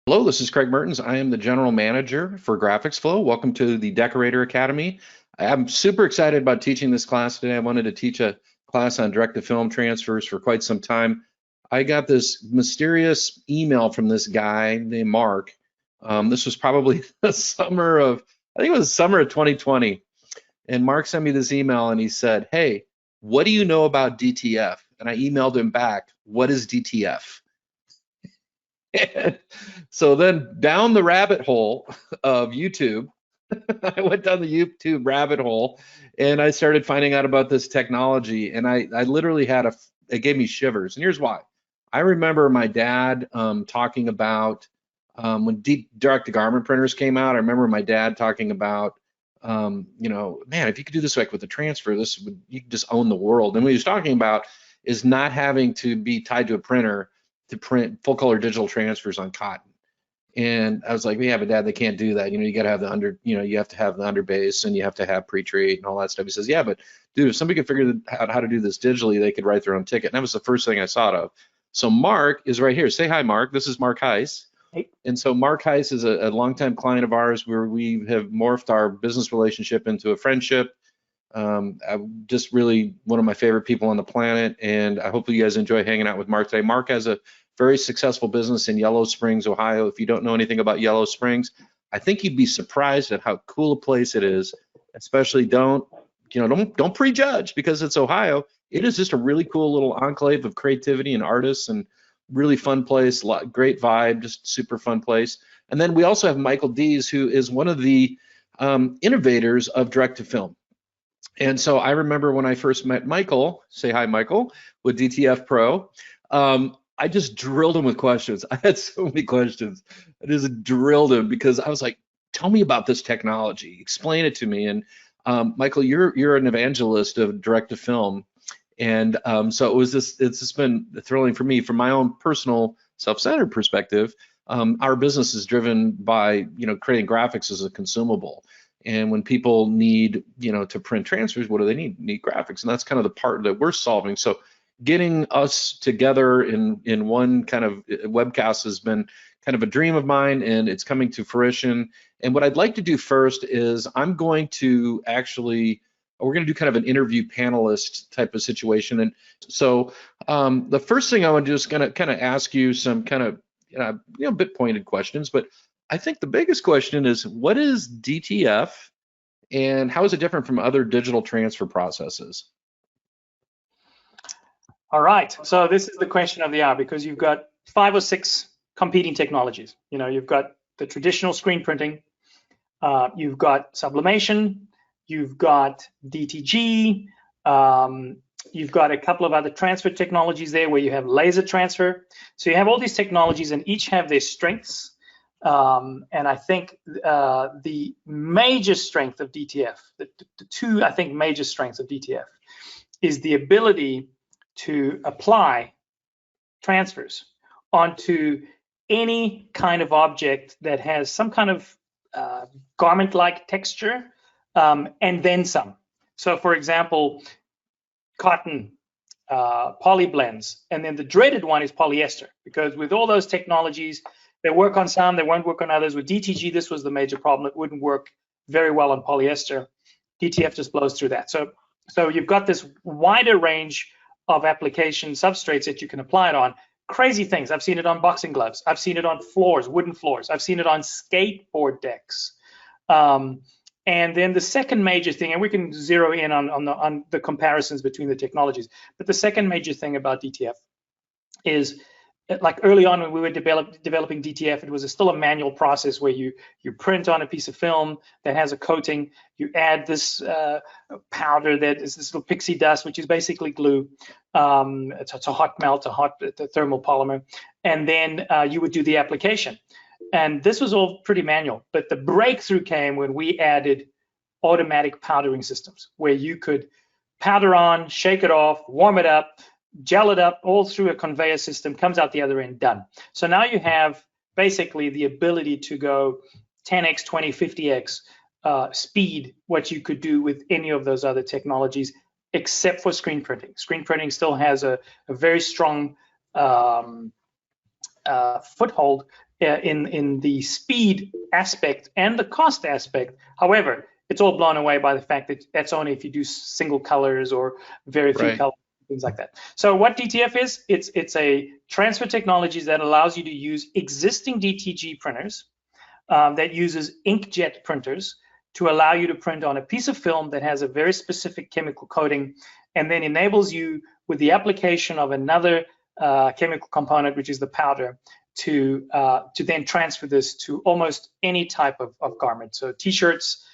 Hello, this is Craig Mertens. I am the General Manager for GraphicsFlow. Welcome to the Decorator Academy. I'm super excited about teaching this class today. I wanted to teach a class on direct-to-film transfers for quite some time. I got this mysterious email from this guy named Mark. This was probably the summer of, I think it was summer of 2020. And Mark sent me this email and he said, "Hey, what do you know about DTF?" And I emailed him back, "What is DTF?" So then down the rabbit hole of YouTube, I went down the YouTube rabbit hole and I started finding out about this technology. And I literally it gave me shivers. And here's why. I remember my dad talking about when direct-to-garment printers came out. I remember my dad talking about, man, if you could do this like with the transfer, you could just own the world. And what he was talking about is not having to be tied to a printer to print full color digital transfers on cotton. And I was like, yeah, but Dad, they can't do that. You got to have you have to have the underbase and you have to have pre-treat and all that stuff. He says, yeah, but dude, if somebody could figure out how to do this digitally, they could write their own ticket. And that was the first thing I thought of. So Mark is right here. Say hi, Mark. This is Mark Heise. Hey. And so Mark Heise is a longtime client of ours where we have morphed our business relationship into a friendship. I'm just really one of my favorite people on the planet, and I hope you guys enjoy hanging out with Mark today. Mark has a very successful business in Yellow Springs, Ohio. If you don't know anything about Yellow Springs, I think you'd be surprised at how cool a place it is. Especially don't prejudge because it's Ohio. It is just a really cool little enclave of creativity and artists, and really fun place. Great vibe, just super fun place. And then we also have Michael Dees, who is one of the innovators of direct-to-film. And so I remember when I first met Michael, say hi, Michael, with DTG Pro, I just drilled him with questions. I had so many questions. I just drilled him because I was like, tell me about this technology, explain it to me. And Michael, you're an evangelist of direct-to-film. And so it's just been thrilling for me from my own personal self-centered perspective. Our business is driven by, creating graphics as a consumable. And when people need, to print transfers, what do they need? Need graphics. And that's kind of the part that we're solving. So getting us together in one kind of webcast has been kind of a dream of mine, and it's coming to fruition. And what I'd like to do first is we're going to do kind of an interview panelist type of situation. And so the first thing I want to do is kind of ask you some kind of, bit pointed questions, but I think the biggest question is, what is DTF and how is it different from other digital transfer processes? All right, so this is the question of the hour because you've got 5 or 6 competing technologies. You've got the traditional screen printing, you've got sublimation, you've got DTG, you've got a couple of other transfer technologies there where you have laser transfer. So you have all these technologies and each have their strengths. And I think the major strength of DTF, the two, I think, major strengths of DTF is the ability to apply transfers onto any kind of object that has some kind of garment-like texture, and then some. So for example, cotton, poly blends, and then the dreaded one is polyester, because with all those technologies, they work on some, they won't work on others. With DTG, this was the major problem. It wouldn't work very well on polyester. DTF just blows through that. So you've got this wider range of application substrates that you can apply it on. Crazy things. I've seen it on boxing gloves. I've seen it on floors, wooden floors. I've seen it on skateboard decks. And then the second major thing, and we can zero in on the comparisons between the technologies, but the second major thing about DTF is, like early on when we were developing DTF, it was still a manual process where you print on a piece of film that has a coating, you add this powder that is this little pixie dust, which is basically glue. It's a hot melt, a thermal polymer, and then you would do the application. And this was all pretty manual, but the breakthrough came when we added automatic powdering systems where you could powder on, shake it off, warm it up, gel it up all through a conveyor system, comes out the other end, done. So now you have basically the ability to go 10x, 20, 50x speed, what you could do with any of those other technologies, except for screen printing. Screen printing still has a very strong foothold in the speed aspect and the cost aspect. However, it's all blown away by the fact that that's only if you do single colors or very few Right. colors, things like that. So what DTF is, it's a transfer technology that allows you to use existing DTG printers that uses inkjet printers to allow you to print on a piece of film that has a very specific chemical coating, and then enables you with the application of another chemical component, which is the powder, to then transfer this to almost any type of garment. So t-shirts,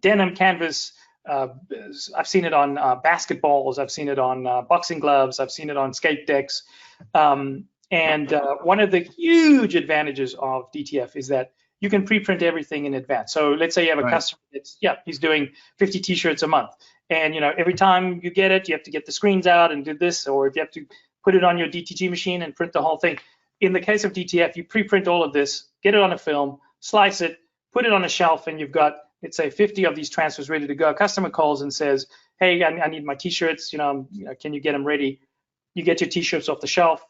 denim, canvas. I've seen it on basketballs. I've seen it on boxing gloves. I've seen it on skate decks. And one of the huge advantages of DTF is that you can pre-print everything in advance. So let's say you have a customer that's, he's doing 50 t-shirts a month. And, every time you get it, you have to get the screens out and do this, or if you have to put it on your DTG machine and print the whole thing. In the case of DTF, you pre-print all of this, get it on a film, slice it, put it on a shelf, and you've got, let's say, 50 of these transfers ready to go. A customer calls and says, hey, I need my t-shirts, can you get them ready? You get your t-shirts off the shelf,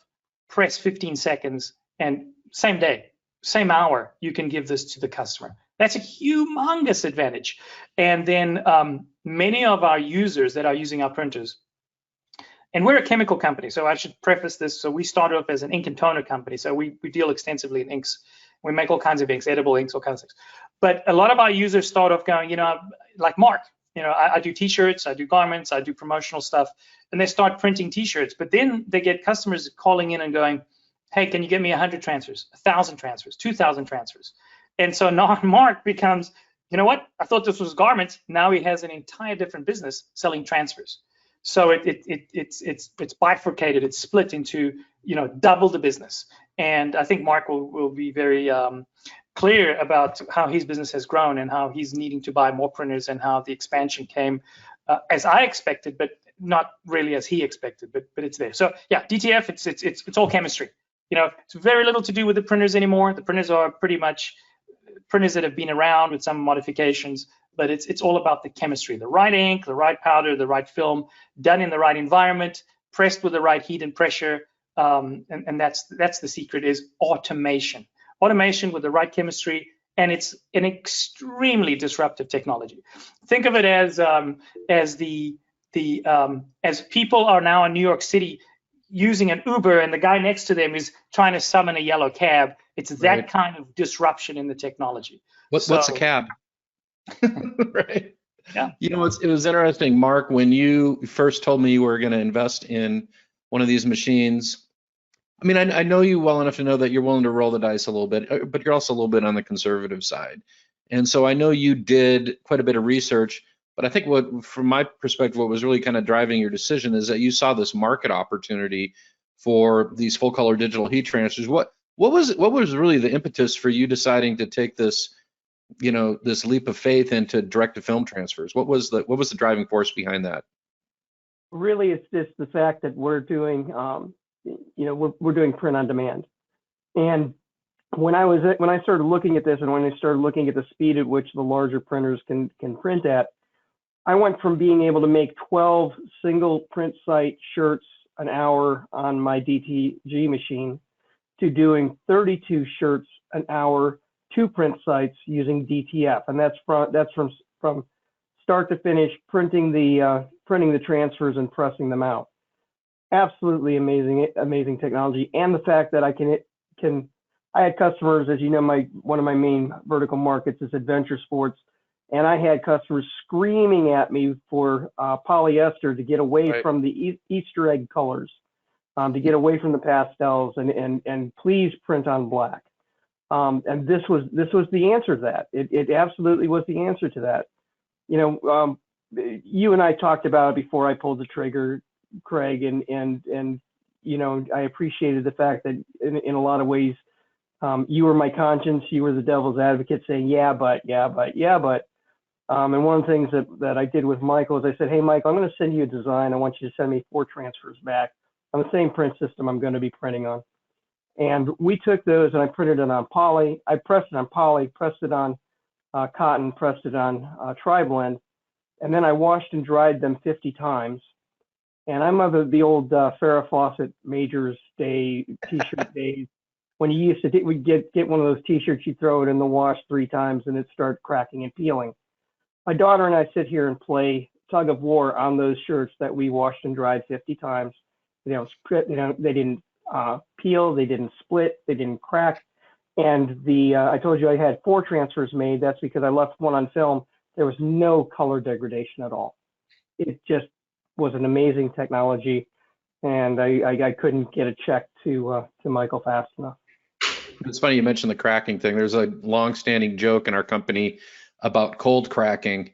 press 15 seconds, and same day, same hour, you can give this to the customer. That's a humongous advantage. And then many of our users that are using our printers, and we're a chemical company, so I should preface this. So we started off as an ink and toner company. So we deal extensively in inks. We make all kinds of inks, edible inks, all kinds of things. But a lot of our users start off going, like Mark, I do t-shirts, I do garments, I do promotional stuff, and they start printing t-shirts. But then they get customers calling in and going, hey, can you get me 100 transfers, 1,000 transfers, 2,000 transfers? And so now Mark becomes, you know what? I thought this was garments. Now he has an entire different business selling transfers. So it's bifurcated. It's split into double the business. And I think Mark will be very clear about how his business has grown and how he's needing to buy more printers and how the expansion came as I expected, but not really as he expected. But it's there. So yeah, DTF. It's all chemistry. It's very little to do with the printers anymore. The printers are pretty much printers that have been around with some modifications, but it's all about the chemistry, the right ink, the right powder, the right film, done in the right environment, pressed with the right heat and pressure, and that's the secret, is automation. Automation with the right chemistry, and it's an extremely disruptive technology. Think of it as people are now in New York City using an Uber and the guy next to them is trying to summon a yellow cab. It's that kind of disruption in the technology. What's a cab? Right. Yeah. It was interesting, Mark, when you first told me you were going to invest in one of these machines. I mean, I know you well enough to know that you're willing to roll the dice a little bit, but you're also a little bit on the conservative side. And so I know you did quite a bit of research, but I think from my perspective, what was really kind of driving your decision is that you saw this market opportunity for these full color digital heat transfers. What was really the impetus for you deciding to take this, this leap of faith into direct to film transfers? What was the driving force behind that? Really, it's just the fact that we're doing, we're doing print on demand. And when I started looking at this, and when I started looking at the speed at which the larger printers can print at, I went from being able to make 12 single print site shirts an hour on my DTG machine to doing 32 shirts an hour, 2 print sites using DTF, and that's from start to finish, printing the transfers and pressing them out. Absolutely amazing technology, and the fact that I had customers, as you know, one of my main vertical markets is adventure sports, and I had customers screaming at me for polyester to get away from the Easter egg colors, to get away from the pastels, and please print on black. And this was the answer to that. It absolutely was the answer to that. You and I talked about it before I pulled the trigger, Craig, and I appreciated the fact that in a lot of ways, you were my conscience, you were the devil's advocate saying, yeah, but. And one of the things that I did with Michael is I said, hey, Michael, I'm going to send you a design. I want you to send me 4 transfers back on the same print system I'm going to be printing on. And we took those and I printed it on poly. I pressed it on poly, pressed it on cotton, pressed it on tri-blend. And then I washed and dried them 50 times. And I'm of the old Farrah Fawcett Majors Day t-shirt days. when you used to, we'd get one of those T-shirts, you throw it in the wash 3 times and it starts cracking and peeling. My daughter and I sit here and play tug of war on those shirts that we washed and dried 50 times. They didn't peel, they didn't split, they didn't crack. And I told you I had 4 transfers made. That's because I left one on film. There was no color degradation at all. It just was an amazing technology, and I couldn't get a check to Michael fast enough. It's funny you mentioned the cracking thing. There's a long-standing joke in our company about cold cracking,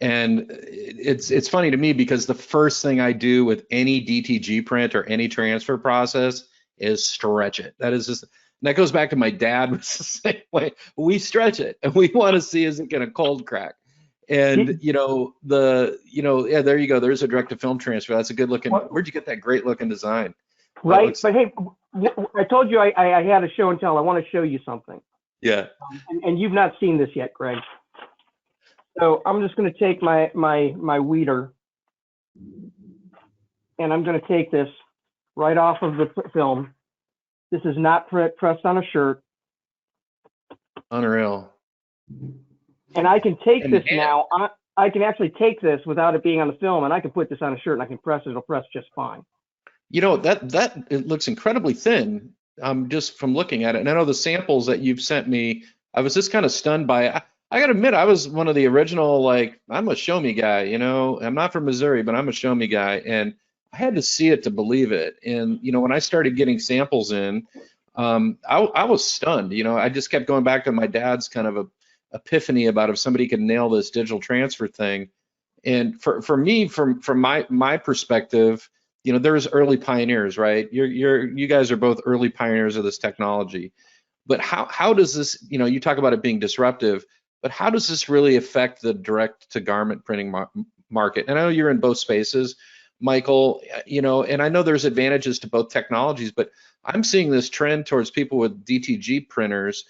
and it's funny to me because the first thing I do with any DTG print or any transfer process is stretch it. That is just, and that goes back to my dad was the same way. We stretch it, and we want to see, is it going to cold crack? And yeah, there you go. There's a direct to film transfer. That's a good looking. Where'd you get that great looking design? Right, but hey, I told you I had a show and tell. I want to show you something. Yeah. And you've not seen this yet, Greg. So I'm just going to take my weeder, and I'm going to take this right off of the film. This is not pressed on a shirt. Unreal. And I can take this now. I can actually take this without it being on the film, and I can put this on a shirt and I can press it. It'll press just fine. You know, that it looks incredibly thin, just from looking at it. And I know the samples that you've sent me, I was just kind of stunned by it. I got to admit, I was one of the original, like, I'm a show me guy, you know. I'm not from Missouri, but I'm a show me guy. And I had to see it to believe it. And, you know, when I started getting samples in, I was stunned. You know, I just kept going back to my dad's kind of a epiphany about if somebody could nail this digital transfer thing. And for me, from my perspective, you know, there's early pioneers, right? You guys are both early pioneers of this technology. But how does this, you know, you talk about it being disruptive, but how does this really affect the direct to garment printing market? And I know you're in both spaces, Michael, you know, and I know there's advantages to both technologies, but I'm seeing this trend towards people with DTG printers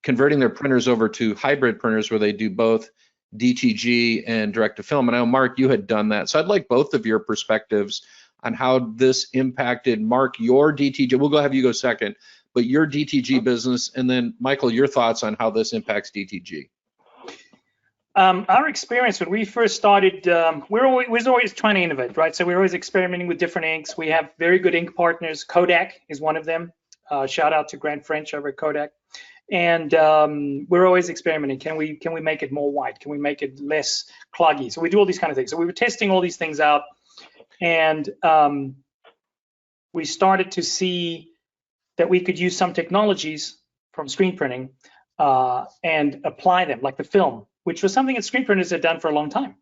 converting their printers over to hybrid printers where they do both DTG and direct to film. And I know, Mark, you had done that. So I'd like both of your perspectives on how this impacted, Mark, your DTG. We'll go have you go second, but your DTG business, and then Michael, your thoughts on how this impacts DTG. Our experience when we first started, we're always trying to innovate, right? So we're always experimenting with different inks. We have very good ink partners. Kodak is one of them. Shout out to Grant French over at Kodak. And we're always experimenting. Can we make it more white? Can we make it less cloggy? So we do all these kind of things. So we were testing all these things out, and we started to see that we could use some technologies from screen printing and apply them, like the film, which was something that screen printers had done for a long time.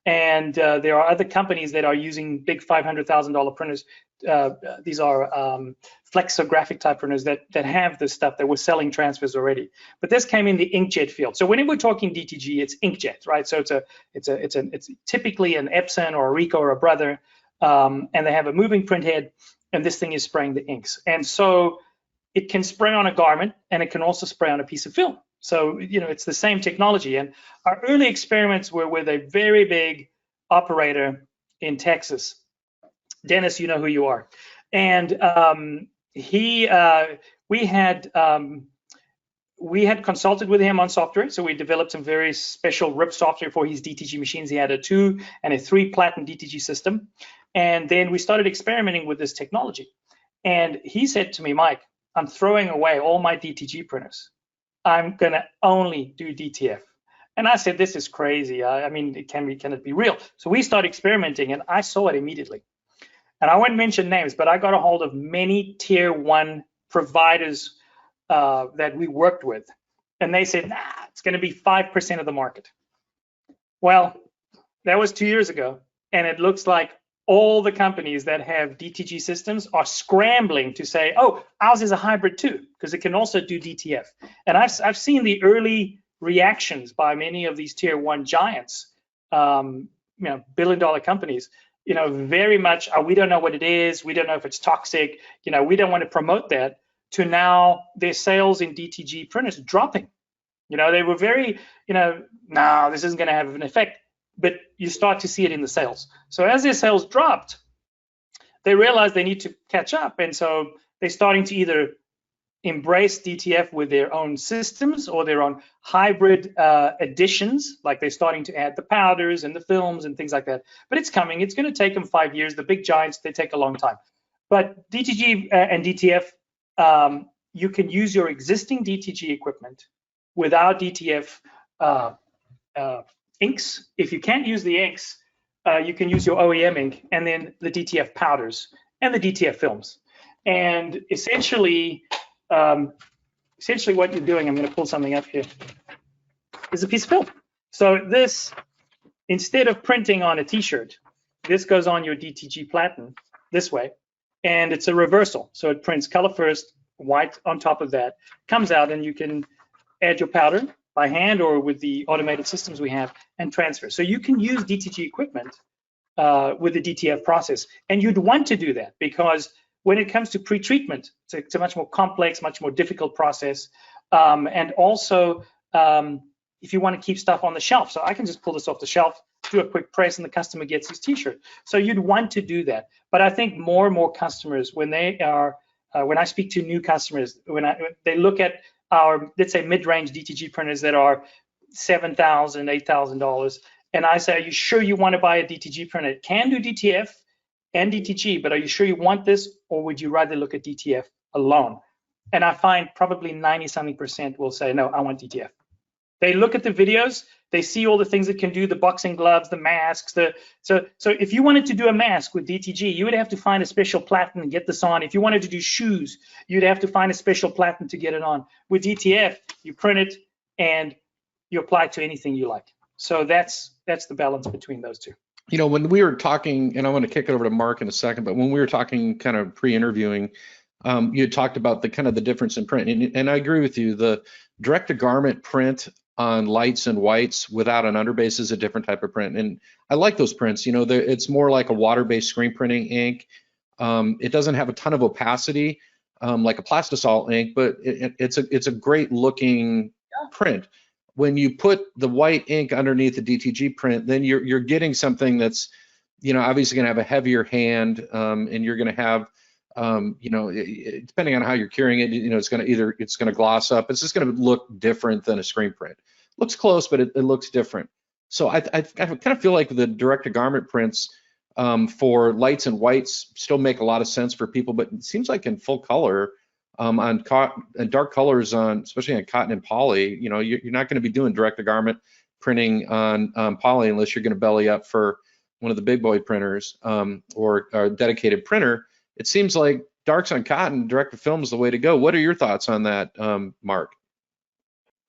And there are other companies that are using big $500,000 printers. These are flexographic type printers that have this stuff that were selling transfers already. But this came in the inkjet field. So when we're talking DTG, it's inkjet, right? So it's typically an Epson or a Ricoh or a Brother, and they have a moving print head, and this thing is spraying the inks. And so it can spray on a garment, and it can also spray on a piece of film. So, you know, it's the same technology. And our early experiments were with a very big operator in Texas. Dennis, you know who you are. And we had consulted with him on software. So we developed some very special RIP software for his DTG machines. He had a 2 and a 3 platinum DTG system. And then we started experimenting with this technology. And he said to me, Mike, I'm throwing away all my DTG printers. I'm gonna only do DTF. And I said, this is crazy. I mean, can it be real? So we started experimenting, and I saw it immediately. And I won't mention names, but I got a hold of many tier 1 providers that we worked with. And they said, nah, it's gonna be 5% of the market. Well, that was 2 years ago. And it looks like all the companies that have DTG systems are scrambling to say, oh, ours is a hybrid too, because it can also do DTF. And I've seen the early reactions by many of these tier 1 giants, you know, billion-dollar companies, you know, very much, we don't know what it is, we don't know if it's toxic, you know, we don't want to promote that, to now their sales in DTG printers dropping. You know, they were very, you know, no, this isn't going to have an effect. But you start to see it in the sales. So as their sales dropped, they realized they need to catch up. And so they're starting to either embrace DTF with their own systems or their own hybrid additions, like they're starting to add the powders and the films and things like that. But it's coming. It's going to take them 5 years. The big giants, they take a long time. But DTG and DTF, you can use your existing DTG equipment without DTF inks. If you can't use the inks, you can use your OEM ink and then the DTF powders and the DTF films. And essentially what you're doing, I'm going to pull something up here, is a piece of film. So this, instead of printing on a t-shirt, this goes on your DTG platen this way, and it's a reversal. So it prints color first, white on top of that, comes out, and you can add your powder by hand or with the automated systems we have and transfer. So you can use DTG equipment with the DTF process. And you'd want to do that because when it comes to pre-treatment, it's a much more complex, much more difficult process. And also, if you want to keep stuff on the shelf, so I can just pull this off the shelf, do a quick press, and the customer gets his t-shirt. So you'd want to do that. But I think more and more customers, when they are, when I speak to new customers, when they look at our, let's say, mid-range DTG printers that are $7,000, $8,000, and I say, are you sure you want to buy a DTG printer? It can do DTF and DTG, but are you sure you want this, or would you rather look at DTF alone? And I find probably 90-something% will say, no, I want DTF. They look at the videos, they see all the things it can do, the boxing gloves, the masks. So if you wanted to do a mask with DTG, you would have to find a special platen and get this on. If you wanted to do shoes, you'd have to find a special platen to get it on. With DTF, you print it and you apply it to anything you like. So that's the balance between those two. You know, when we were talking, and I want to kick it over to Mark in a second, but when we were talking kind of pre-interviewing, you had talked about the kind of the difference in print, and I agree with you. The direct-to-garment print on lights and whites without an underbase is a different type of print, and I like those prints. You know, it's more like a water-based screen printing ink. It doesn't have a ton of opacity like a plastisol ink, but it's a great-looking print. When you put the white ink underneath the DTG print, then you're getting something that's, you know, obviously going to have a heavier hand, and you're going to have, you know, depending on how you're curing it, you know, it's going to gloss up. It's just going to look different than a screen print. Looks close, but it looks different. So I kind of feel like the direct-to-garment prints for lights and whites still make a lot of sense for people, but it seems like in full color, on dark colors, especially on cotton and poly, you know, you're not going to be doing direct-to-garment printing on poly unless you're going to belly up for one of the big boy printers or a dedicated printer. It seems like darks on cotton, direct-to-film is the way to go. What are your thoughts on that, Mark?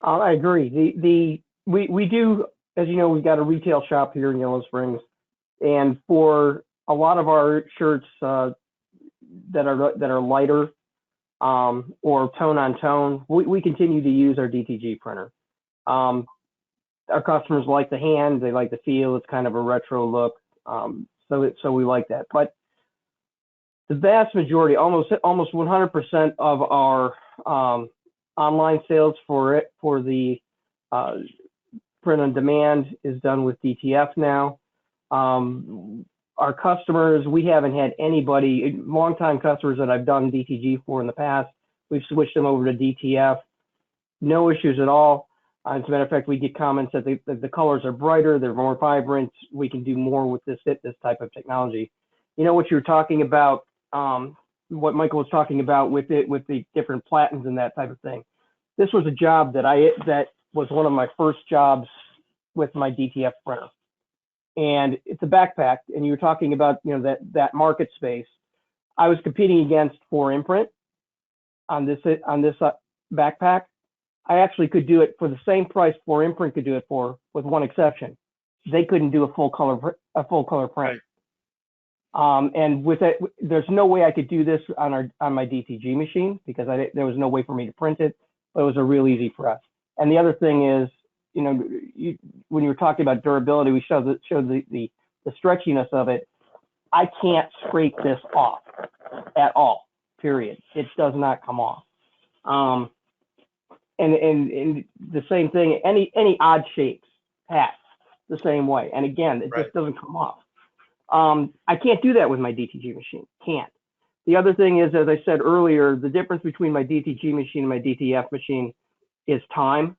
I agree. We do, as you know, we've got a retail shop here in Yellow Springs, and for a lot of our shirts that are lighter, or tone on tone, we continue to use our DTG printer. Our customers like the hand, they like the feel. It's kind of a retro look, so we like that. But the vast majority, almost 100% of our online sales for the print on demand is done with DTF now. Our customers, we haven't had anybody, longtime customers that I've done DTG for in the past, we've switched them over to DTF. No issues at all. As a matter of fact, we get comments that the colors are brighter, they're more vibrant, we can do more with this type of technology. You know what you're talking about, what Michael was talking about with the different platens and that type of thing. This was a job that was one of my first jobs with my DTF printer. And it's a backpack, and you were talking about, you know, that market space. I was competing against 4imprint on this backpack. I actually could do it for the same price 4imprint could do it for, with one exception. They couldn't do a full color print. Right. And with it, there's no way I could do this on my DTG machine because there was no way for me to print it. But it was a real easy press. And the other thing is, you know, when you were talking about durability, we showed the stretchiness of it. I can't scrape this off at all, period. It does not come off. And the same thing, any odd shapes, hats, the same way. And again, it just doesn't come off. I can't do that with my DTG machine, can't. The other thing is, as I said earlier, the difference between my DTG machine and my DTF machine is time.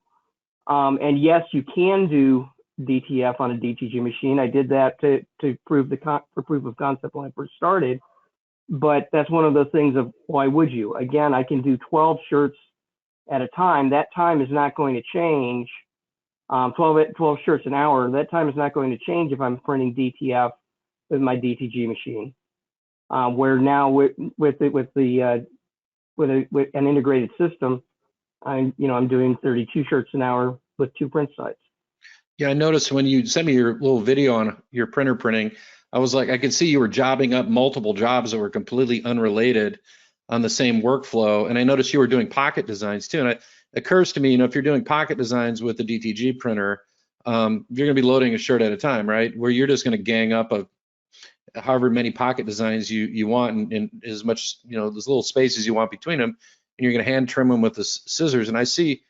And yes, you can do DTF on a DTG machine. I did that to prove for proof of concept when I first started. But that's one of those things of why would you? Again, I can do 12 shirts at a time. That time is not going to change. 12 shirts an hour. That time is not going to change if I'm printing DTF with my DTG machine. Where now with an integrated system, I'm doing 32 shirts an hour with 2 print sites. Yeah, I noticed when you sent me your little video on your printer printing, I was like, I could see you were jobbing up multiple jobs that were completely unrelated on the same workflow. And I noticed you were doing pocket designs too. And it occurs to me, if you're doing pocket designs with the DTG printer, you're going to be loading a shirt at a time, right? Where you're just going to gang up however many pocket designs you want and as much, those little spaces you want between them, and you're going to hand trim them with the scissors. And I see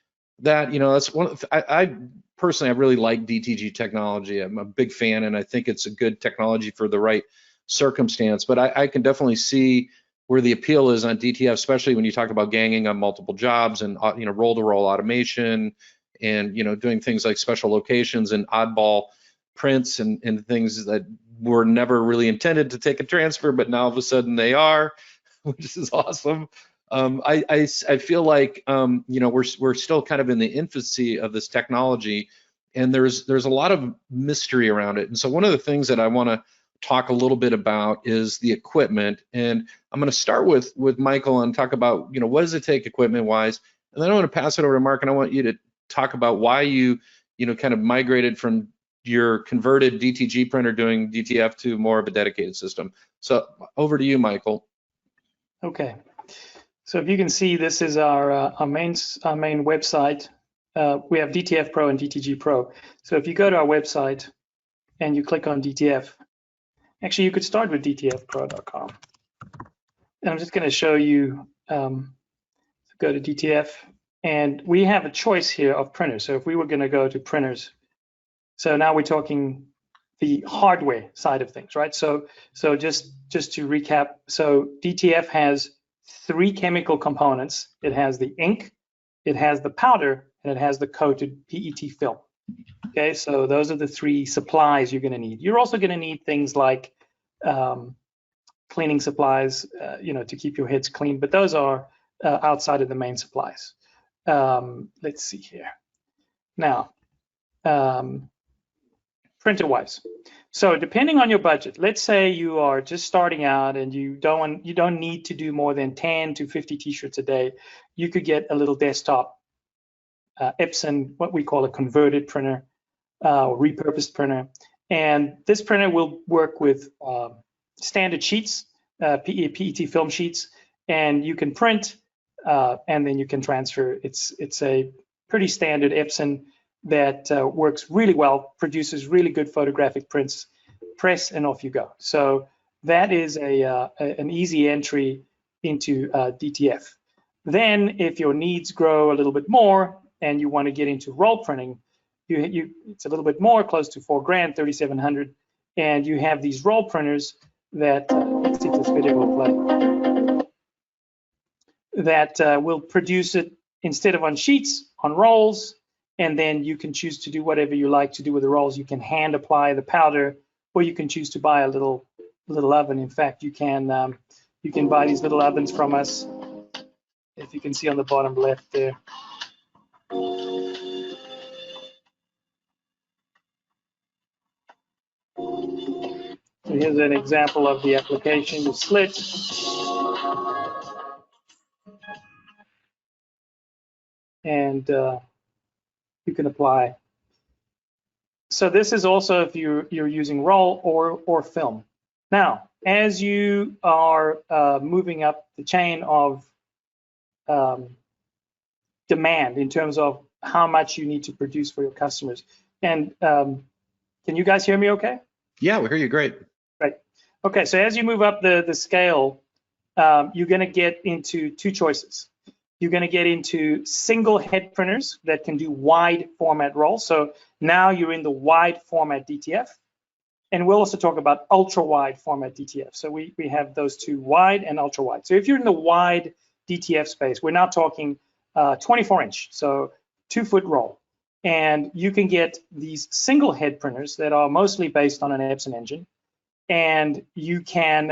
that, that's one. I personally, I really like DTG technology. I'm a big fan, and I think it's a good technology for the right circumstance. But I can definitely see where the appeal is on DTF, especially when you talk about ganging on multiple jobs and roll-to-roll automation, and doing things like special locations and oddball prints and things that were never really intended to take a transfer, but now all of a sudden they are, which is awesome. I feel like we're still kind of in the infancy of this technology, and there's a lot of mystery around it. And so one of the things that I want to talk a little bit about is the equipment, and I'm going to start with Michael and talk about what does it take equipment wise, and then I want to pass it over to Mark, and I want you to talk about why you kind of migrated from your converted DTG printer doing DTF to more of a dedicated system. So over to you, Michael. Okay. So if you can see, this is our main website. We have DTF Pro and DTG Pro. So if you go to our website and you click on DTF, actually you could start with dtfpro.com. And I'm just going to show you, go to DTF, and we have a choice here of printers. So if we were going to go to printers, so now we're talking the hardware side of things, right? So just to recap, so DTF has 3 chemical components. It has the ink, it has the powder, and it has the coated PET film. Okay, so those are the 3 supplies you're going to need. You're also going to need things like cleaning supplies, to keep your heads clean, but those are outside of the main supplies. Let's see here. Now, printer-wise. So depending on your budget, let's say you are just starting out and you don't need to do more than 10 to 50 t-shirts a day. You could get a little desktop Epson, what we call a converted printer, or repurposed printer. And this printer will work with standard sheets, PET film sheets, and you can print and then you can transfer. It's a pretty standard Epson that works really well, produces really good photographic prints, press and off you go. So that is an easy entry into DTF. Then if your needs grow a little bit more and you want to get into roll printing, it's a little bit more, close to $4,000, $3,700, and you have these roll printers that, let's see if this video will play, that will produce it instead of on sheets, on rolls. And then you can choose to do whatever you like to do with the rolls. You can hand apply the powder, or you can choose to buy a little oven. In fact, you can buy these little ovens from us. If you can see on the bottom left there. So here's an example of the application. You slit. And you can apply. So this is also if you're using roll or film. Now, as you are moving up the chain of demand in terms of how much you need to produce for your customers, and can you guys hear me okay? Yeah, we hear you great. Right. Okay, so as you move up the scale, you're going to get into 2 choices. You're going to get into single head printers that can do wide format rolls. So now you're in the wide format DTF. And we'll also talk about ultra wide format DTF. So we have those two, wide and ultra wide. So if you're in the wide DTF space, we're now talking 24 inch, so 2-foot roll. And you can get these single head printers that are mostly based on an Epson engine. And you can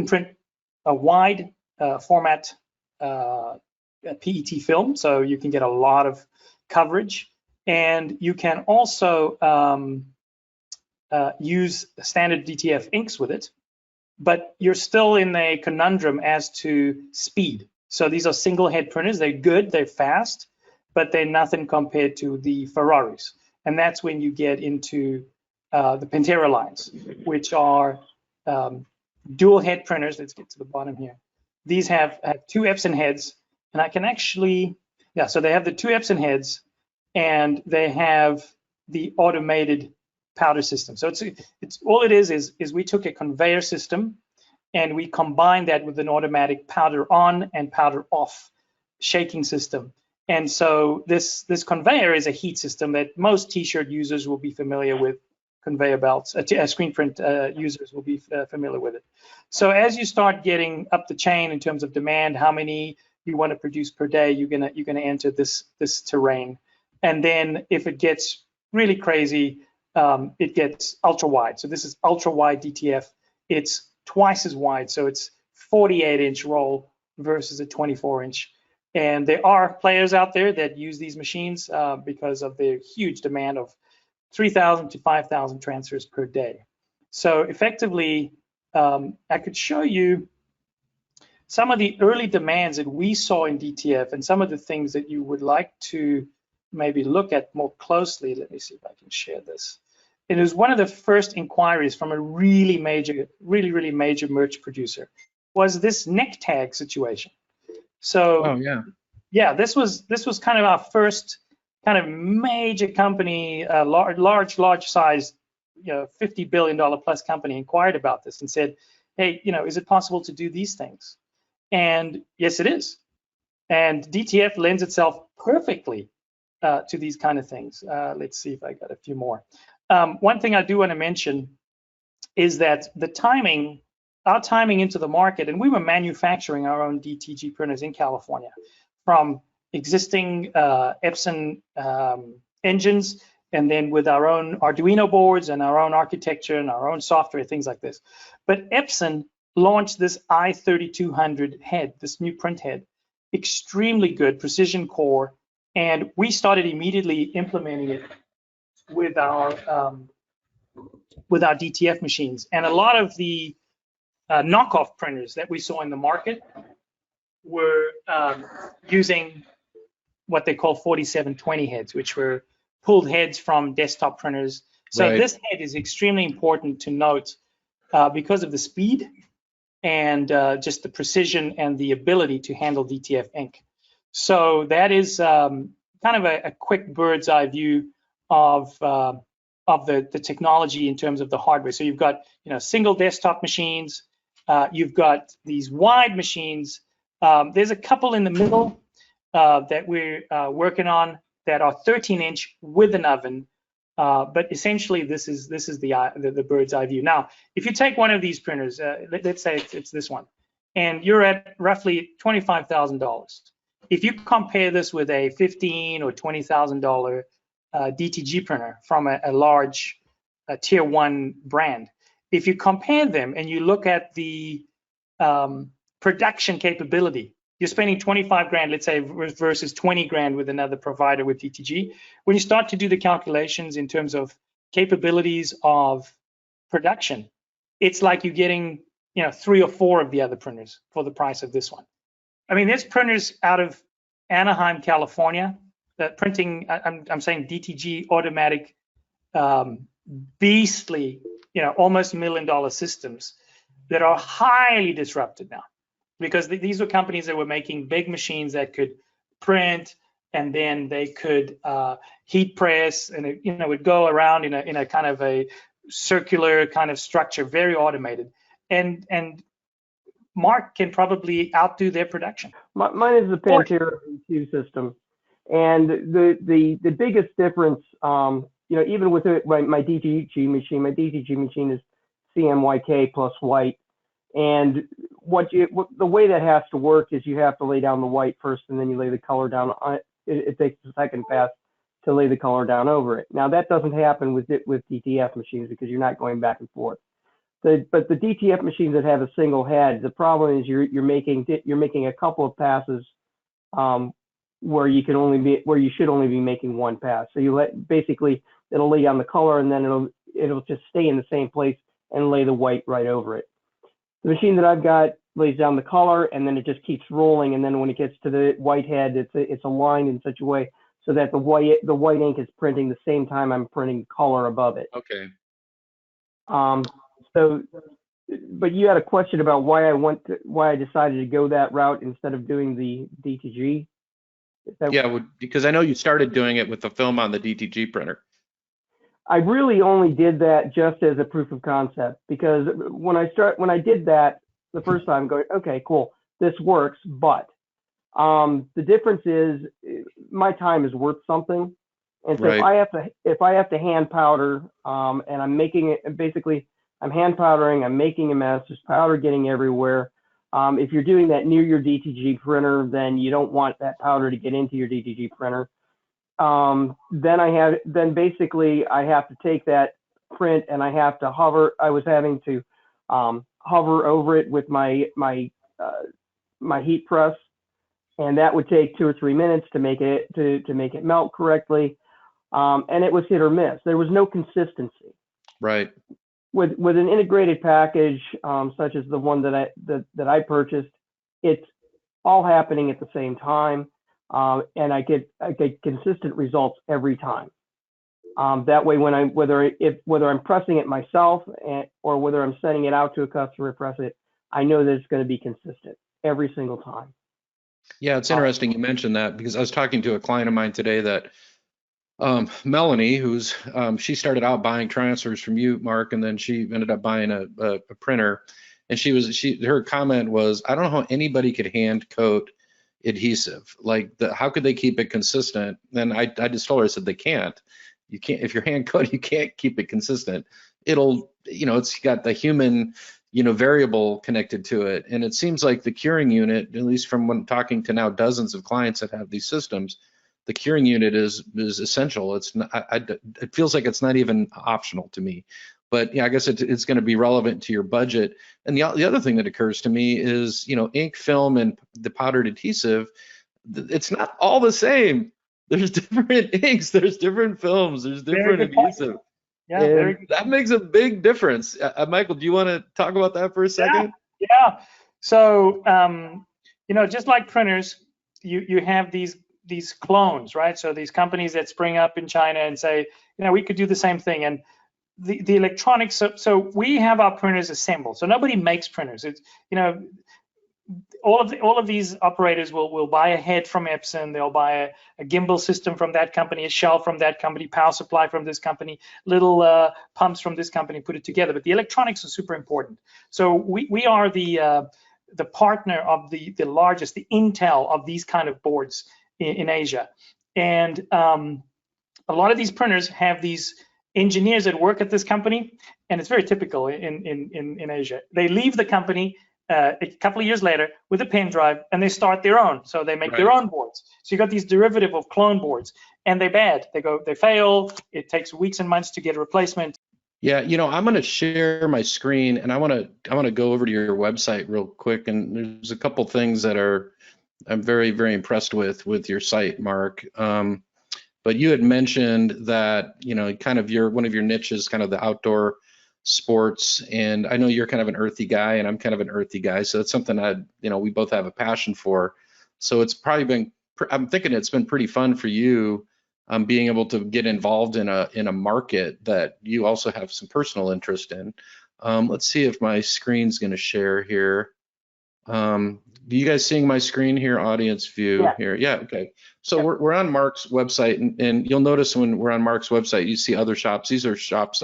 print a wide format PET film, so you can get a lot of coverage. And you can also use standard DTF inks with it, but you're still in a conundrum as to speed. So these are single head printers. They're good, they're fast, but they're nothing compared to the Ferraris. And that's when you get into the Pantera lines, which are dual head printers. Let's get to the bottom here. These have 2 Epson heads, and I can actually, yeah, so they have the 2 Epson heads, and they have the automated powder system. So it's all it is we took a conveyor system and we combined that with an automatic powder on and powder off shaking system. And so this conveyor is a heat system that most t-shirt users will be familiar with. Conveyor belts, screen print users will be familiar with it. So as you start getting up the chain in terms of demand, how many you want to produce per day, you're gonna enter this terrain. And then if it gets really crazy, it gets ultra wide. So this is ultra wide DTF. It's twice as wide, so it's 48-inch roll versus a 24-inch. And there are players out there that use these machines because of the huge demand of 3,000 to 5,000 transfers per day. So effectively, I could show you some of the early demands that we saw in DTF and some of the things that you would like to maybe look at more closely. Let me see if I can share this. It was one of the first inquiries from a really major merch producer, was this neck tag situation. So yeah, this was kind of our first kind of major company, large size, $50 billion plus company inquired about this and said, hey, is it possible to do these things? And yes, it is. And DTF lends itself perfectly to these kind of things. Let's see if I got a few more. One thing I do want to mention is that our timing into the market, and we were manufacturing our own DTG printers in California from existing Epson engines, and then with our own Arduino boards and our own architecture and our own software, things like this. But Epson launched this i3200 head, this new print head, extremely good, precision core, and we started immediately implementing it with our DTF machines. And a lot of the knockoff printers that we saw in the market were using what they call 4720 heads, which were pulled heads from desktop printers. So this head is extremely important to note because of the speed and just the precision and the ability to handle DTF ink. So that is kind of a quick bird's eye view of the technology in terms of the hardware. So you've got single desktop machines, you've got these wide machines. There's a couple in the middle that we're working on that are 13-inch with an oven, but essentially this is the bird's eye view. Now, if you take one of these printers, let's say it's this one, and you're at roughly $25,000. If you compare this with a $15,000 or $20,000 DTG printer from a large tier 1 brand, if you compare them and you look at the production capability, you're spending 25 grand, let's say, versus 20 grand with another provider with DTG. When you start to do the calculations in terms of capabilities of production, it's like you're getting 3 or 4 of the other printers for the price of this one. I mean, there's printers out of Anaheim, California, that printing, I'm saying DTG automatic, beastly, almost $1 million systems that are highly disrupted now, because these were companies that were making big machines that could print, and then they could heat press, and it would go around in a kind of a circular kind of structure, very automated. And Mark can probably outdo their production. Mine is the Pantera V2 system, and the biggest difference even with my DTG machine is CMYK plus white. And the way that has to work is you have to lay down the white first, and then you lay the color down on it. It takes a second pass to lay the color down over it. Now that doesn't happen with DTF machines because you're not going back and forth. But the DTF machines that have a single head, the problem is you're making a couple of passes where you should only be making one pass. So basically it'll lay down the color, and then it'll just stay in the same place and lay the white right over it. The machine that I've got lays down the color, and then it just keeps rolling. And then when it gets to the white head, it's aligned in such a way so that the white ink is printing the same time I'm printing color above it. Okay. But you had a question about why I decided to go that route instead of doing the DTG. Yeah, because I know you started doing it with the film on the DTG printer. I really only did that just as a proof of concept, because when I did that the first time, going, okay, cool, this works, but the difference is my time is worth something. And so right. if I have to hand powder, and I'm making it, basically I'm hand powdering, I'm making a mess, there's powder getting everywhere. If you're doing that near your DTG printer, then you don't want that powder to get into your DTG printer. Then basically I have to take that print and I have to hover. I was having to hover over it with my heat press, and that would take 2 or 3 minutes to make it melt correctly. And it was hit or miss. There was no consistency. Right. With an integrated package such as the one that I purchased, it's all happening at the same time. And I get consistent results every time. That way, whether I'm pressing it myself or whether I'm sending it out to a customer to press it, I know that it's going to be consistent every single time. Yeah, it's interesting you mentioned that, because I was talking to a client of mine today that Melanie, she started out buying transfers from you, Mark, and then she ended up buying a printer. And her comment was, I don't know how anybody could hand coat adhesive. Like, how could they keep it consistent? And I just told her, I said, they can't. You can't, if you're hand coated, you can't keep it consistent. It's got the human, variable connected to it. And it seems like the curing unit, at least from when talking to now dozens of clients that have these systems, the curing unit is essential. It's not, it feels like it's not even optional to me. But yeah, I guess it's going to be relevant to your budget. And the other thing that occurs to me is, ink, film, and the powdered adhesive, it's not all the same. There's different inks, there's different films, there's different adhesive. Yeah, very good. That makes a big difference. Michael, do you want to talk about that for a second? Yeah. So, just like printers, you have these clones, right? So these companies that spring up in China and say, we could do the same thing. And the electronics, so we have our printers assembled. So nobody makes printers. It's, all of these operators will buy a head from Epson, they'll buy a gimbal system from that company, a shell from that company, power supply from this company, little pumps from this company, put it together. But the electronics are super important. So we are the partner of the largest, the Intel of these kind of boards in Asia. And a lot of these printers have these engineers that work at this company, and it's very typical in Asia. They leave the company a couple of years later with a pen drive, and they start their own. So they make their own boards. So you got these derivative of clone boards, and they're bad. They fail. It takes weeks and months to get a replacement. Yeah, I'm going to share my screen, and I want to go over to your website real quick. And there's a couple things that I'm very, very impressed with your site, Mark. But you had mentioned that, kind of one of your niches, kind of the outdoor sports, and I know you're kind of an earthy guy, and I'm kind of an earthy guy, so it's something we both have a passion for. So it's probably I'm thinking it's been pretty fun for you, being able to get involved in a market that you also have some personal interest in. Let's see if my screen's going to share here. Do you guys seeing my screen here, audience view here? Yeah, okay. So we're on Mark's website, and you'll notice when we're on Mark's website, you see other shops. These are shops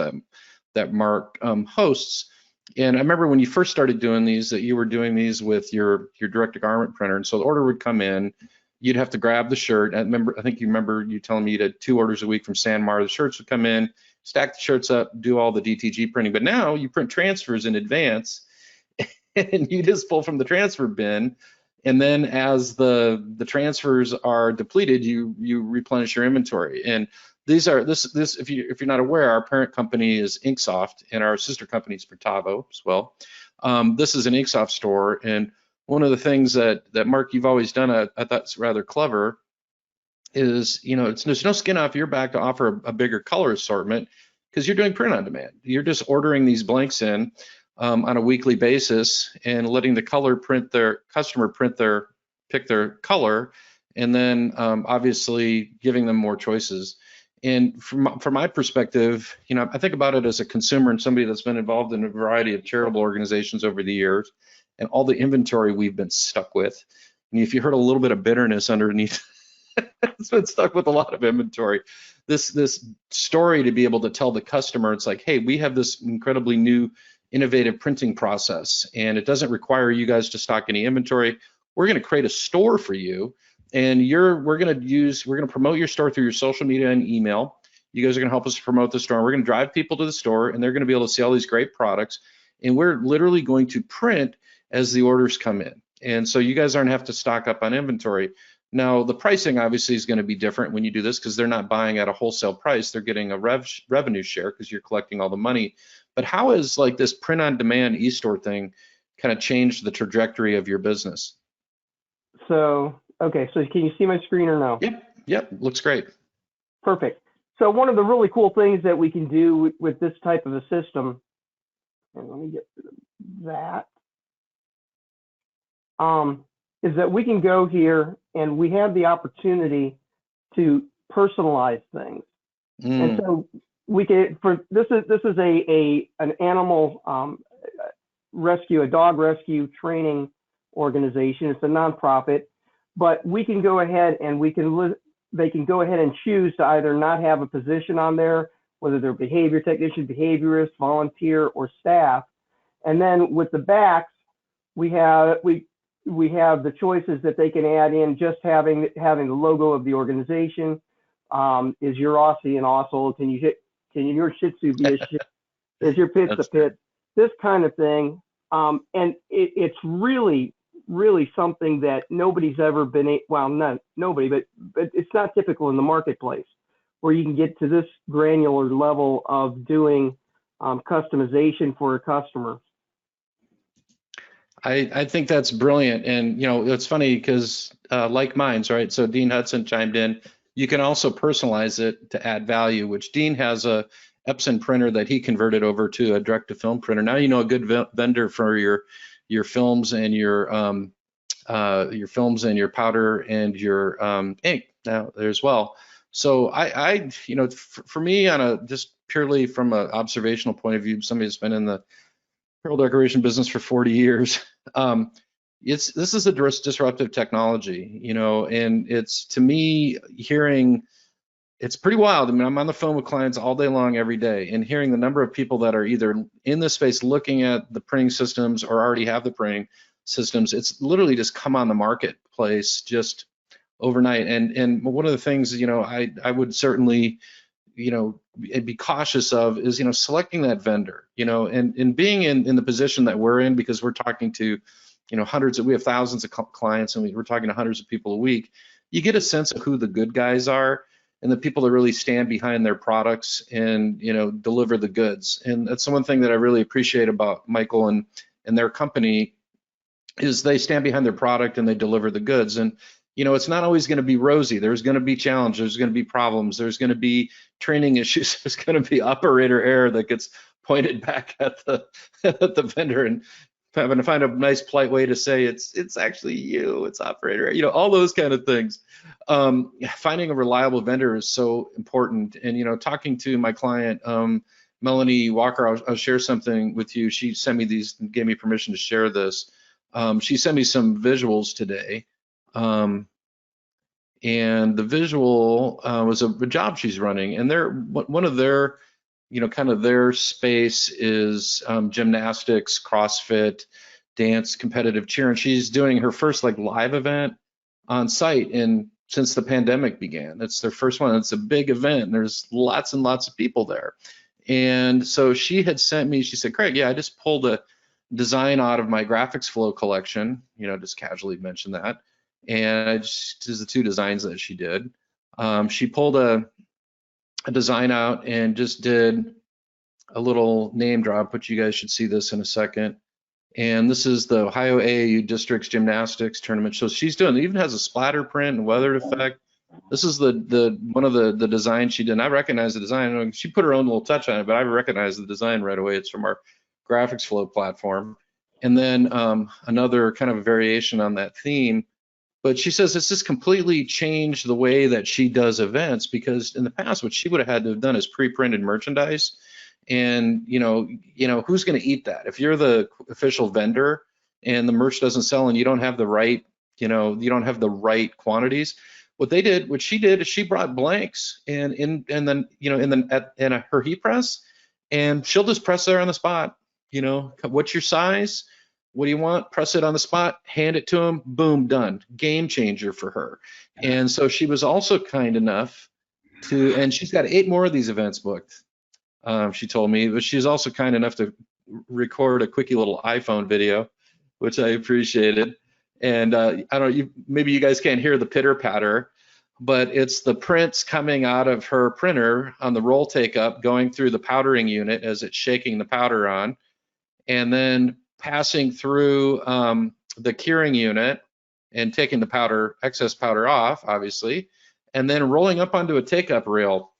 that Mark hosts. And I remember when you first started doing these, that you were doing these with your direct-to-garment printer. And so the order would come in, you'd have to grab the shirt. I think you remember you telling me you did 2 orders a week from Sanmar. The shirts would come in, stack the shirts up, do all the DTG printing. But now you print transfers in advance, and you just pull from the transfer bin. And then as the transfers are depleted, you replenish your inventory. And these are this if you're not aware, our parent company is Inksoft, and our sister company is Protavo as well. This is an Inksoft store, and one of the things that Mark, you've always done, I thought is rather clever, is there's no skin off your back to offer a bigger color assortment because you're doing print on demand. You're just ordering these blanks in on a weekly basis and letting the customer pick their color, and then obviously giving them more choices. And from my perspective, I think about it as a consumer and somebody that's been involved in a variety of charitable organizations over the years, and all the inventory we've been stuck with. And if you heard a little bit of bitterness underneath, it's been stuck with a lot of inventory. This story to be able to tell the customer, it's like, hey, we have this incredibly new, innovative printing process, and it doesn't require you guys to stock any inventory. We're going to create a store for you, and we're going to promote your store through your social media and email. You guys are going to help us promote the store. We're going to drive people to the store, and they're going to be able to see all these great products. And we're literally going to print as the orders come in. And so you guys aren't have to stock up on inventory. Now, the pricing obviously is going to be different when you do this because they're not buying at a wholesale price. They're getting a revenue share because you're collecting all the money. But how has like this print on demand e-store thing kind of changed the trajectory of your business? So, okay, so can you see my screen or no? Yep, looks great. Perfect. So one of the really cool things that we can do with this type of a system, and let me get rid of that, is that we can go here and we have the opportunity to personalize things. And so we can, this is an animal rescue, a dog rescue training organization. It's a nonprofit, but we can go ahead and they can go ahead and choose to either not have a position on there, whether they're behavior technician, behaviorist, volunteer, or staff. And then with the backs, we have the choices that they can add in, just having the logo of the organization. Is your Aussie an Ossel? Can your Shih Tzu be a shih? Is your Pit's a Pit? This kind of thing. And it's really something that nobody's ever been, well, not nobody, but it's not typical in the marketplace where you can get to this granular level of doing customization for a customer. I think that's brilliant. And, it's funny because like Minds, right? So Dean Hudson chimed in. You can also personalize it to add value, which Dean has a Epson printer that he converted over to a direct-to-film printer. Now a good vendor for your films and your films and your powder and your ink now there as well. So for me, just purely from an observational point of view, somebody that's been in the apparel decoration business for 40 years, this is a disruptive technology, and it's, to me, it's pretty wild. I mean, I'm on the phone with clients all day long, every day, and hearing the number of people that are either in this space looking at the printing systems or already have the printing systems. It's literally just come on the marketplace just overnight. And one of the things, I would certainly, be cautious of is, selecting that vendor, and being in the position that we're in, because we're talking to, we have thousands of clients, and we're talking to hundreds of people a week. You get a sense of who the good guys are and the people that really stand behind their products and, deliver the goods. And that's one thing that I really appreciate about Michael and their company is they stand behind their product and they deliver the goods. And, it's not always going to be rosy. There's going to be challenges. There's going to be problems. There's going to be training issues. There's going to be operator error that gets pointed back at the vendor, and having to find a nice polite way to say it's actually you, it's operator, all those kind of things. Finding a reliable vendor is so important. And talking to my client, Melanie Walker, I'll share something with you. She sent me these, gave me permission to share this. She sent me some visuals today. And the visual was a job she's running, and one of their, kind of their space is gymnastics, CrossFit, dance, competitive cheer, and she's doing her first live event on site since the pandemic began. It's their first one. It's a big event, and there's lots and lots of people there. And so she had sent me, she said, Craig, yeah, I just pulled a design out of my GraphicsFlow collection, just casually mentioned that. And this is the 2 designs that she did. She pulled a design out and just did a little name drop, but you guys should see this in a second. And this is the Ohio AAU Districts Gymnastics Tournament. So she's doing, it even has a splatter print and weathered effect. This is the one of the designs she did. And I recognize the design. She put her own little touch on it, but I recognize the design right away. It's from our GraphicsFlow platform. And then another kind of a variation on that theme. But she says it's just completely changed the way that she does events, because in the past, what she would have had to have done is pre-printed merchandise. And who's going to eat that? If you're the official vendor and the merch doesn't sell and you don't have the right, you don't have the right quantities. What she did is she brought blanks and then in her heat press, and she'll just press there on the spot. What's your size? What do you want? Press it on the spot, hand it to him, boom, done. Game changer for her. And so she was also kind enough to, and she's got 8 more of these events booked. She told me, but she's also kind enough to record a quickie little iPhone video, which I appreciated. And I don't know, maybe you guys can't hear the pitter patter, but it's the prints coming out of her printer on the roll take up, going through the powdering unit as it's shaking the powder on, and then passing through the curing unit and taking the excess powder off, obviously, and then rolling up onto a take-up reel.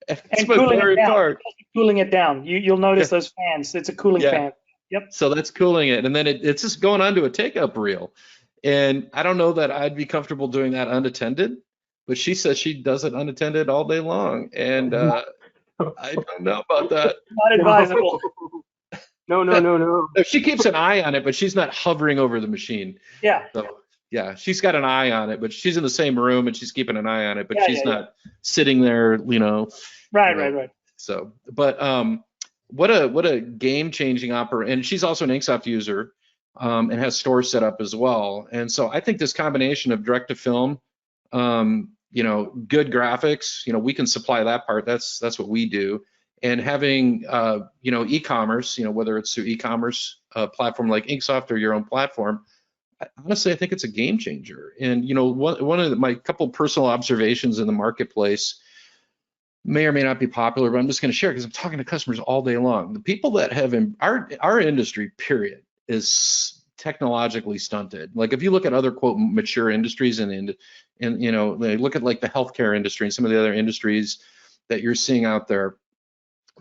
And cooling it down. You'll notice those fans. It's a cooling fan. Yep. So that's cooling it, and then it's just going onto a take-up reel. And I don't know that I'd be comfortable doing that unattended, but she says she does it unattended all day long, and I don't know about that. Not advisable. No. She keeps an eye on it, but she's not hovering over the machine. Yeah. So, yeah, she's got an eye on it, but she's in the same room and she's keeping an eye on it, but she's not sitting there, Right. So, but what a game-changing and she's also an Inksoft user and has stores set up as well. And so I think this combination of direct-to-film, good graphics, we can supply that part. That's what we do. And having, e-commerce, whether it's through e-commerce platform like Inksoft or your own platform, honestly, I think it's a game changer. And, one of my couple personal observations in the marketplace may or may not be popular, but I'm just going to share because I'm talking to customers all day long. The people that have our industry, period, is technologically stunted. Like if you look at other quote mature industries and look at like the healthcare industry and some of the other industries that you're seeing out there,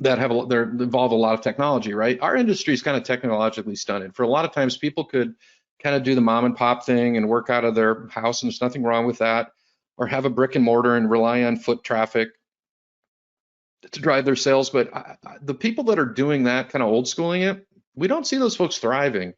that involve a lot of technology, right? Our industry is kind of technologically stunted. For a lot of times, people could kind of do the mom and pop thing and work out of their house, and there's nothing wrong with that, or have a brick and mortar and rely on foot traffic to drive their sales. But the people that are doing that, kind of old schooling it, we don't see those folks thriving.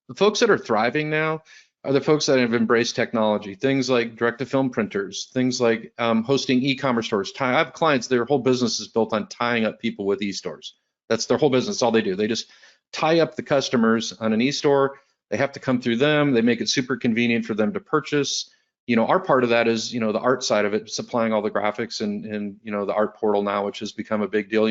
The folks that are thriving now are the folks that have embraced technology, things like direct-to-film printers, things like hosting e-commerce stores. I have clients, their whole business is built on tying up people with e-stores. That's their whole business, all they do. They just tie up the customers on an e-store. They have to come through them. They make it super convenient for them to purchase. Our part of that is, the art side of it, supplying all the graphics and the art portal now, which has become a big deal.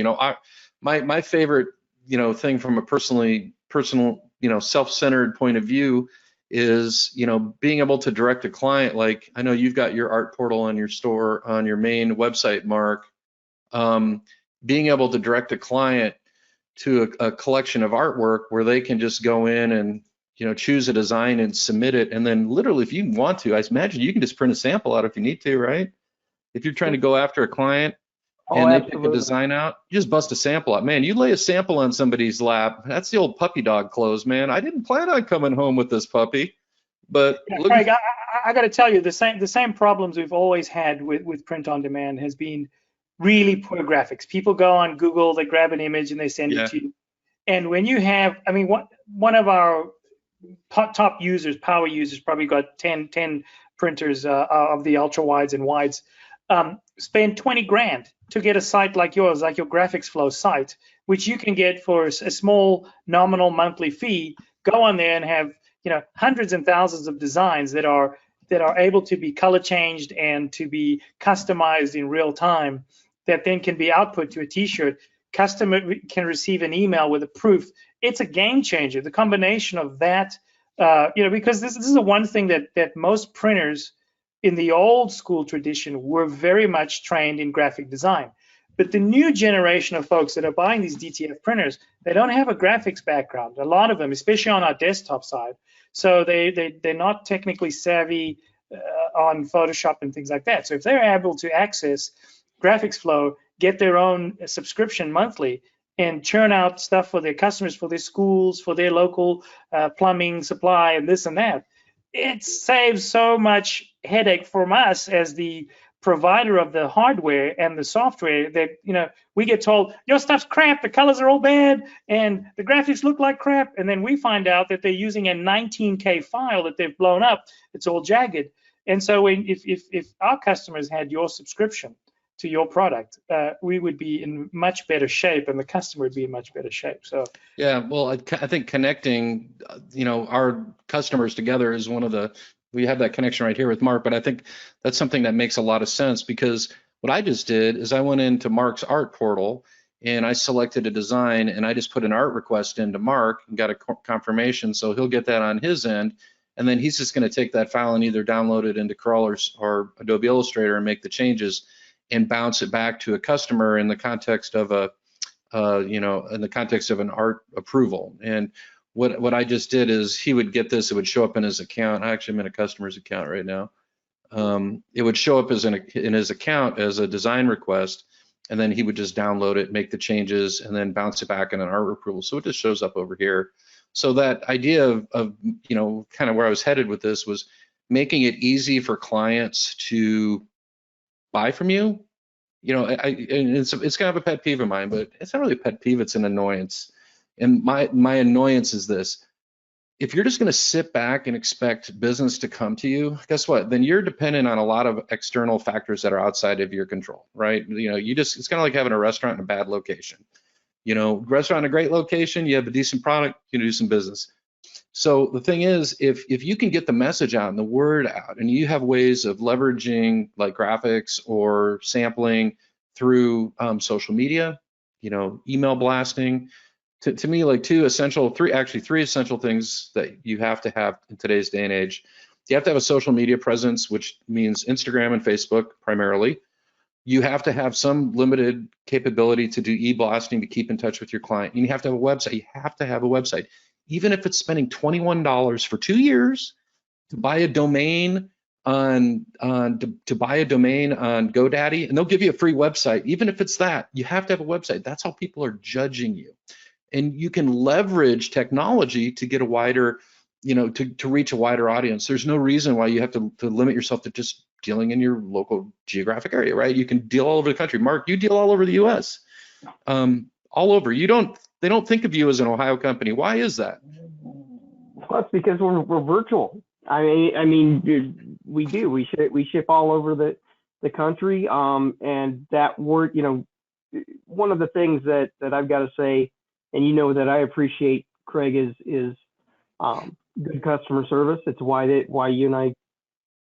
My favorite, thing from a personal, self-centered point of view is, being able to direct a client. Like I know you've got your art portal on your store, on your main website, Mark. Being able to direct a client to a collection of artwork where they can just go in and, choose a design and submit it. And then literally, if you want to, I imagine you can just print a sample out if you need to, right? If you're trying to go after a client and they pick a design out, you just bust a sample out. Man, you lay a sample on somebody's lap. That's the old puppy dog clothes, man. I didn't plan on coming home with this puppy, but Craig, I got to tell you, the same problems we've always had with print on demand has been really poor graphics. People go on Google, they grab an image and they send it to you. And when you have, one of our top users, power users, probably got 10 printers of the ultra wides and wides, spend 20 grand to get a site like yours, like your GraphicsFlow site, which you can get for a small nominal monthly fee. Go on there and have hundreds and thousands of designs that are able to be color changed and to be customized in real time, that then can be output to a t-shirt. Customer can receive an email with a proof. It's a game changer. The combination of that, because this is the one thing that most printers in the old school tradition were very much trained in graphic design. But the new generation of folks that are buying these DTF printers, they don't have a graphics background. A lot of them, especially on our desktop side. So they're not technically savvy on Photoshop and things like that. So if they're able to access GraphicsFlow, get their own subscription monthly, and churn out stuff for their customers, for their schools, for their local plumbing supply, and this and that, it saves so much headache from us as the provider of the hardware and the software, that we get told your stuff's crap, the colors are all bad, and the graphics look like crap, and then we find out that they're using a 19K file that they've blown up. It's all jagged. And so if our customers had your subscription to your product, we would be in much better shape, and the customer would be in much better shape. So yeah, well, I think connecting our customers together is one of the, we have that connection right here with Mark, but I think that's something that makes a lot of sense, because what I just did is I went into Mark's art portal and I selected a design and I just put an art request into Mark and got a confirmation. So he'll get that on his end, and then he's just going to take that file and either download it into Crawl or Adobe Illustrator and make the changes and bounce it back to a customer in the context of in the context of an art approval. And what I just did is he would get this, it would show up in his account. Actually, I'm in a customer's account right now. It would show up as in his account as a design request, and then he would just download it, make the changes, and then bounce it back in an art approval. So it just shows up over here. So that idea of kind of where I was headed with this was making it easy for clients to buy from you. And it's kind of a pet peeve of mine, but it's not really a pet peeve, it's an annoyance. And my annoyance is this: if you're just going to sit back and expect business to come to you, guess what? Then you're dependent on a lot of external factors that are outside of your control, right? It's kind of like having a restaurant in a bad location. Restaurant in a great location, you have a decent product, you can do some business. So the thing is, if you can get the message out and the word out, and you have ways of leveraging like graphics or sampling through social media, email blasting, to me, like three essential things that you have to have in today's day and age. You have to have a social media presence, which means Instagram and Facebook primarily. You have to have some limited capability to do e-blasting to keep in touch with your client. And you have to have a website. You have to have a website. Even if it's spending $21 for 2 years to buy a domain on GoDaddy, and they'll give you a free website. Even if it's that, you have to have a website. That's how people are judging you. And you can leverage technology to get a wider, to reach a wider audience. There's no reason why you have to limit yourself to just dealing in your local geographic area, right? You can deal all over the country. Mark, you deal all over the US, all over. They don't think of you as an Ohio company. Why is that? Well, that's because we're virtual. I mean, we do. We ship all over the country, and that word, one of the things that I've got to say, and that I appreciate, Craig, is good customer service. It's why you and I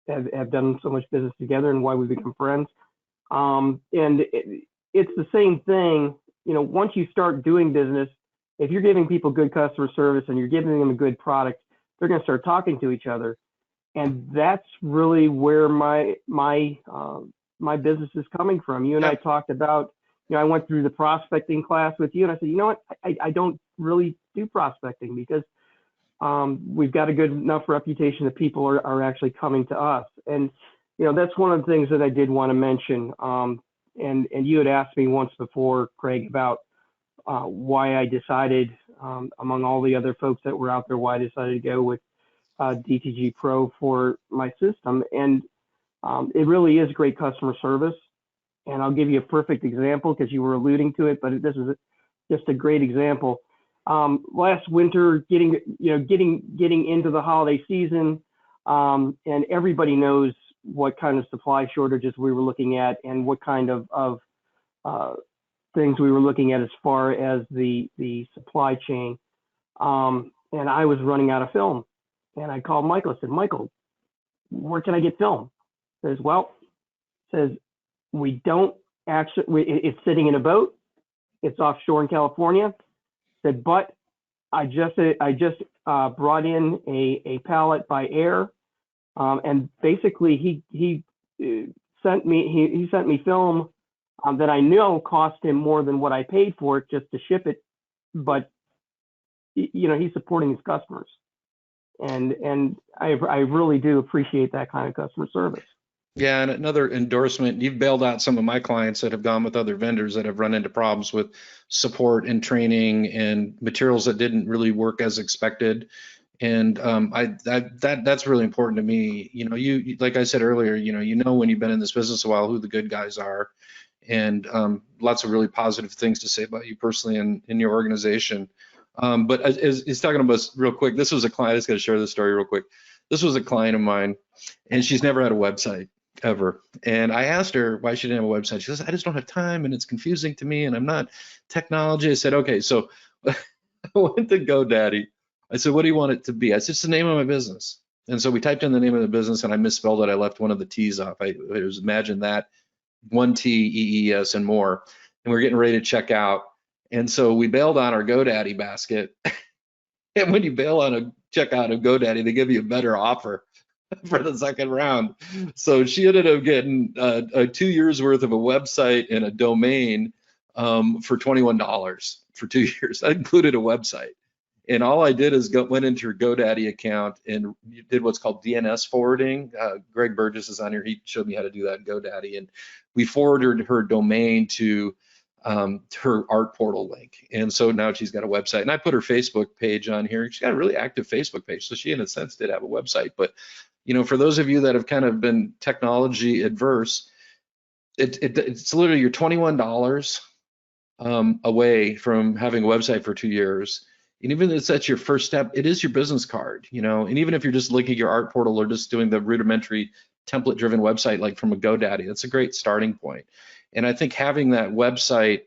have done so much business together, and why we become friends. And it's the same thing. Once you start doing business, if you're giving people good customer service and you're giving them a good product, they're going to start talking to each other. And that's really where my business is coming from. You and I talked about, I went through the prospecting class with you, and I said, you know what, I don't really do prospecting because we've got a good enough reputation that people are actually coming to us. And, that's one of the things that I did want to mention. And you had asked me once before, Craig, about why I decided, among all the other folks that were out there, why I decided to go with DTG Pro for my system. And it really is great customer service. And I'll give you a perfect example because you were alluding to it, but this is just a great example. Last winter, getting into the holiday season, and everybody knows what kind of supply shortages we were looking at and what kind of things we were looking at as far as the supply chain. And I was running out of film. And I called Michael. I said, Michael, where can I get film? He says, well, we don't actually, it's sitting in a boat. It's offshore in California. Said, but I just brought in a pallet by air, and basically he sent me film that I know cost him more than what I paid for it just to ship it, but you know, he's supporting his customers, and I really do appreciate that kind of customer service. Yeah, and another endorsement, you've bailed out some of my clients that have gone with other vendors that have run into problems with support and training and materials that didn't really work as expected. And that's really important to me. You know, you like I said earlier, you know when you've been in this business a while who the good guys are, and lots of really positive things to say about you personally and in your organization. But as he's talking about real quick, this was a client. I just got to share this story real quick. This was a client of mine, and she's never had a website ever. And I asked her why she didn't have a website. She says, I just don't have time and it's confusing to me and I'm not technology. I said, okay, so I went to GoDaddy. I said, what do you want it to be? I said, it's the name of my business. And so we typed in the name of the business and I misspelled it. I left one of the T's off. I was imagine that, one T, E-E-S and more. And we're getting ready to check out. And so we bailed on our GoDaddy basket. And when you bail on a checkout of GoDaddy, they give you a better offer for the second round. So she ended up getting 2 years worth of a website and a domain for $21 for 2 years. That included a website. And all I did is went into her GoDaddy account and did what's called DNS forwarding. Greg Burgess is on here. He showed me how to do that in GoDaddy. And we forwarded her domain to her art portal link. And so now she's got a website. And I put her Facebook page on here. She's got a really active Facebook page. So she, in a sense, did have a website. But you know, for those of you that have kind of been technology adverse, it's literally you're $21 away from having a website for 2 years. And even if that's your first step, it is your business card, you know. And even if you're just looking at your art portal or just doing the rudimentary template-driven website like from a GoDaddy, that's a great starting point. And I think having that website,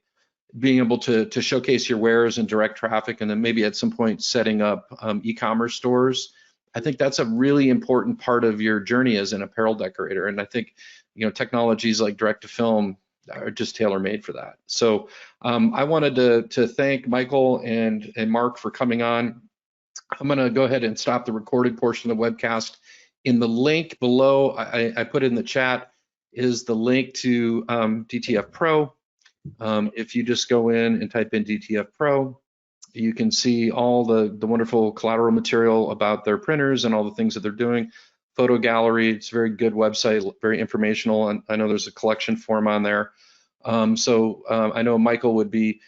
being able to showcase your wares and direct traffic, and then maybe at some point setting up e-commerce stores, I think that's a really important part of your journey as an apparel decorator. And I think, you know, technologies like direct to film are just tailor-made for that. So I wanted to thank Michael and Mark for coming on. I'm going to go ahead and stop the recorded portion of the webcast. In the link below, I put in the chat, is the link to DTF Pro. If you just go in and type in DTF Pro, you can see all the wonderful collateral material about their printers and all the things that they're doing. Photo gallery, it's a very good website, very informational, and I know there's a collection form on there. I know Michael would be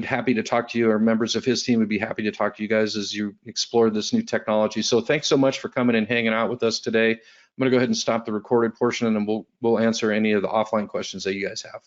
happy to talk to you, or members of his team would be happy to talk to you guys as you explore this new technology. So thanks so much for coming and hanging out with us today. I'm going to go ahead and stop the recorded portion, and then we'll answer any of the offline questions that you guys have.